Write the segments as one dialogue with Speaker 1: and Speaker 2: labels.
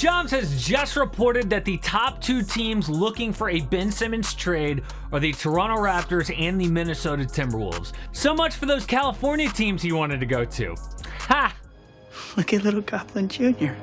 Speaker 1: Shams has just reported that the top two teams looking for a Ben Simmons trade are the Toronto Raptors and the Minnesota Timberwolves. So much for those California teams he wanted to go to. Ha!
Speaker 2: Look at little Goblin Jr.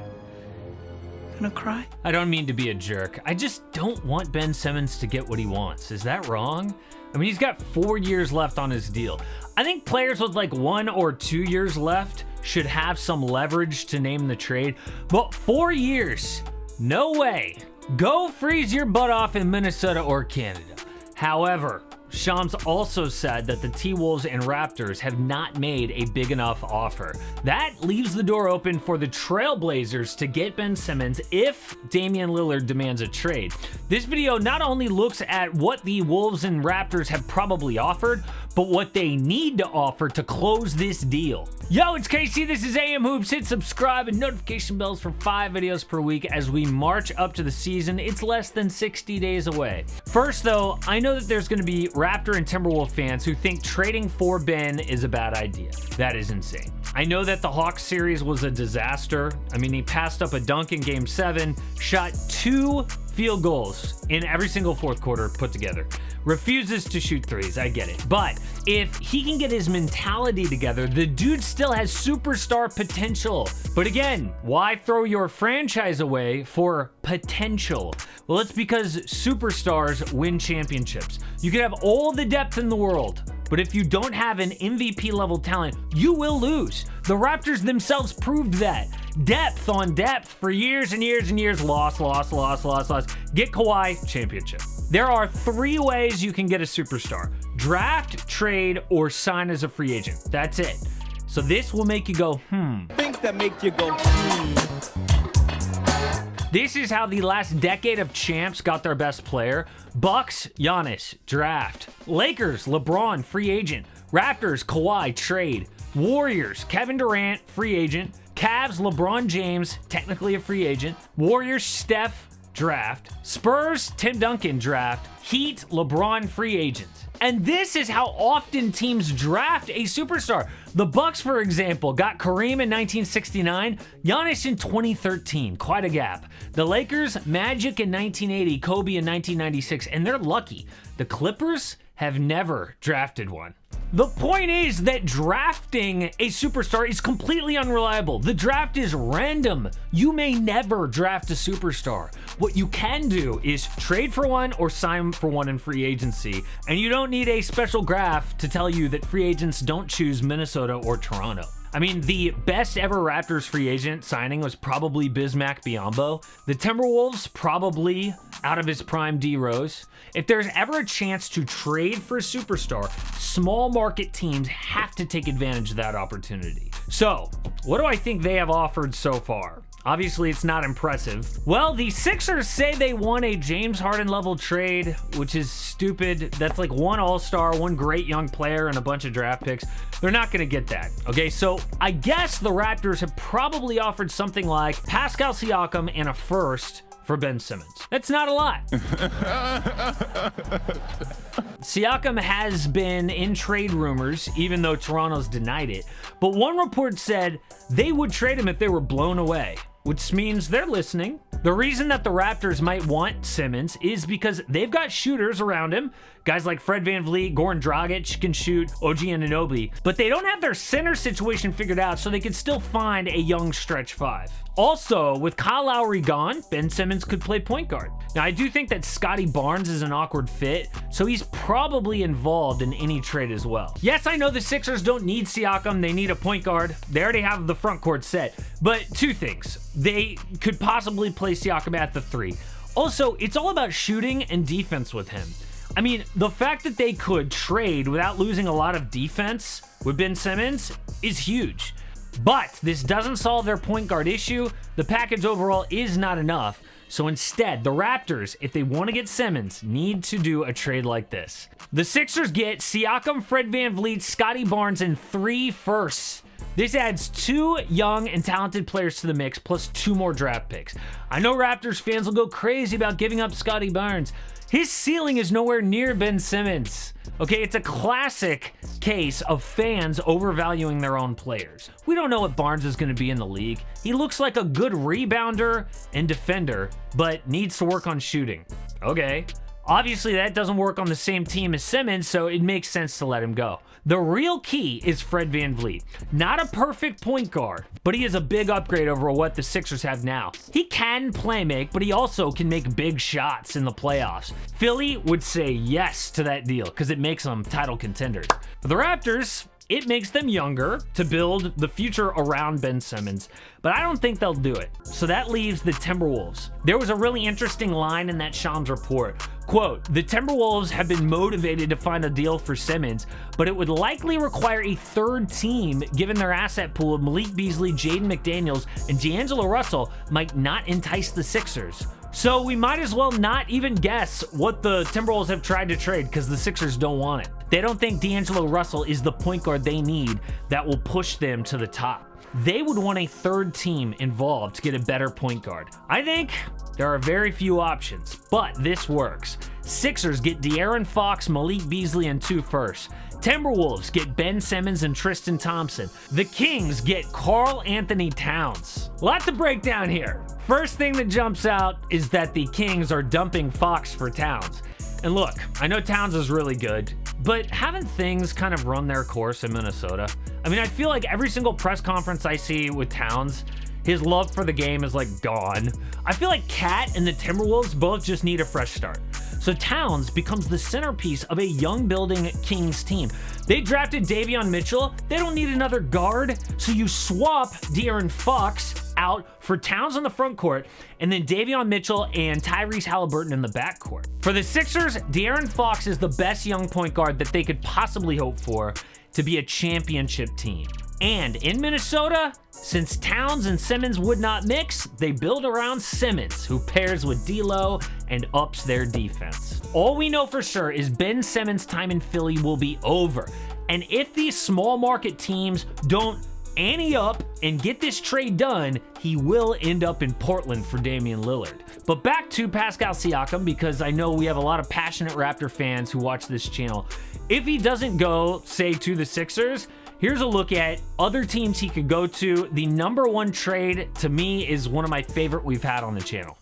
Speaker 2: Gonna cry?
Speaker 1: I don't mean to be a jerk. I just don't want Ben Simmons to get what he wants. Is that wrong? I mean, he's got 4 years left on his deal. I think players with like 1 or 2 years left should have some leverage to name the trade, but 4 years, no way. Go freeze your butt off in Minnesota or Canada. However, Shams also said that the T-Wolves and Raptors have not made a big enough offer. That leaves the door open for the Trailblazers to get Ben Simmons if Damian Lillard demands a trade. This video not only looks at what the Wolves and Raptors have probably offered, but what they need to offer to close this deal. Yo, it's KC, this is AM Hoops. Hit subscribe and notification bells for 5 videos per week as we march up to the season. It's less than 60 days away. First though, I know that there's gonna be Raptor and Timberwolves fans who think trading for Ben is a bad idea. That is insane. I know that the Hawks series was a disaster. I mean, he passed up a dunk in Game 7, shot 2 field goals in every single fourth quarter put together. Refuses to shoot threes, I get it. But if he can get his mentality together, the dude still has superstar potential. But again, why throw your franchise away for potential? Well, it's because superstars win championships. You can have all the depth in the world, but if you don't have an MVP level talent, you will lose. The Raptors themselves proved that. Depth on depth for years and years and years. Loss. Get Kawhi, championship. There are 3 ways you can get a superstar: draft, trade, or sign as a free agent. That's it. So this will make you go,
Speaker 3: Things that make you go,
Speaker 1: This is how the last decade of champs got their best player. Bucks, Giannis, draft. Lakers, LeBron, free agent. Raptors, Kawhi, trade. Warriors, Kevin Durant, free agent. Cavs, LeBron James, technically a free agent. Warriors, Steph, draft. Spurs, Tim Duncan, draft. Heat, LeBron, free agent. And this is how often teams draft a superstar. The Bucks, for example, got Kareem in 1969, Giannis in 2013, quite a gap. The Lakers, Magic in 1980, Kobe in 1996, and they're lucky. The Clippers have never drafted one. The point is that drafting a superstar is completely unreliable. The draft is random. You may never draft a superstar. What you can do is trade for one or sign for one in free agency, and you don't need a special graph to tell you that free agents don't choose Minnesota or Toronto. I mean, the best ever Raptors free agent signing was probably Bismack Biyombo. The Timberwolves, probably out of his prime D Rose. If there's ever a chance to trade for a superstar, small market teams have to take advantage of that opportunity. So, what do I think they have offered so far? Obviously, it's not impressive. Well, the Sixers say they want a James Harden level trade, which is stupid. That's like 1 all-star, 1 great young player, and a bunch of draft picks. They're not gonna get that, okay? So I guess the Raptors have probably offered something like Pascal Siakam and a first for Ben Simmons. That's not a lot. Siakam has been in trade rumors, even though Toronto's denied it. But one report said they would trade him if they were blown away, which means they're listening. The reason that the Raptors might want Simmons is because they've got shooters around him. Guys like Fred VanVleet, Goran Dragic can shoot, OG Anunoby, but they don't have their center situation figured out, so they can still find a young stretch 5. Also, with Kyle Lowry gone, Ben Simmons could play point guard. Now, I do think that Scotty Barnes is an awkward fit, so he's probably involved in any trade as well. Yes, I know the Sixers don't need Siakam, they need a point guard. They already have the front court set, but 2 things. They could possibly play Siakam at the 3. Also, it's all about shooting and defense with him. I mean, the fact that they could trade without losing a lot of defense with Ben Simmons is huge. But this doesn't solve their point guard issue. The package overall is not enough. So instead, the Raptors, if they want to get Simmons, need to do a trade like this. The Sixers get Siakam, Fred VanVleet, Scotty Barnes, and 3 firsts. This adds 2 young and talented players to the mix, plus 2 more draft picks. I know Raptors fans will go crazy about giving up Scotty Barnes. His ceiling is nowhere near Ben Simmons. Okay, it's a classic case of fans overvaluing their own players. We don't know what Barnes is going to be in the league. He looks like a good rebounder and defender, but needs to work on shooting. Okay. Obviously, that doesn't work on the same team as Simmons, so it makes sense to let him go. The real key is Fred VanVleet. Not a perfect point guard, but he is a big upgrade over what the Sixers have now. He can play make, but he also can make big shots in the playoffs. Philly would say yes to that deal because it makes them title contenders. For the Raptors, it makes them younger to build the future around Ben Simmons, but I don't think they'll do it. So that leaves the Timberwolves. There was a really interesting line in that Shams report. Quote, the Timberwolves have been motivated to find a deal for Simmons, but it would likely require a third team given their asset pool of Malik Beasley, Jaden McDaniels, and D'Angelo Russell might not entice the Sixers. So we might as well not even guess what the Timberwolves have tried to trade because the Sixers don't want it. They don't think D'Angelo Russell is the point guard they need that will push them to the top. They would want a third team involved to get a better point guard. I think there are very few options, but this works. Sixers get De'Aaron Fox, Malik Beasley, and 2 firsts. Timberwolves get Ben Simmons and Tristan Thompson. The Kings get Karl Anthony Towns. A lot to break down here. First thing that jumps out is that the Kings are dumping Fox for Towns. And look, I know Towns is really good, but haven't things kind of run their course in Minnesota? I mean, I feel like every single press conference I see with Towns, his love for the game is like gone. I feel like Cat and the Timberwolves both just need a fresh start. So Towns becomes the centerpiece of a young building Kings team. They drafted Davion Mitchell. They don't need another guard. So you swap De'Aaron Fox out for Towns on the front court, and then Davion Mitchell and Tyrese Halliburton in the backcourt. For the Sixers, De'Aaron Fox is the best young point guard that they could possibly hope for to be a championship team. And in Minnesota, since Towns and Simmons would not mix, they build around Simmons, who pairs with D'Lo and ups their defense. All we know for sure is Ben Simmons' time in Philly will be over. And if these small market teams don't ante up and get this trade done, he will end up in Portland for Damian Lillard. But back to Pascal Siakam, because I know we have a lot of passionate Raptor fans who watch this channel. If he doesn't go, say, to the Sixers, here's a look at other teams he could go to. The #1 trade, to me, is one of my favorite we've had on the channel.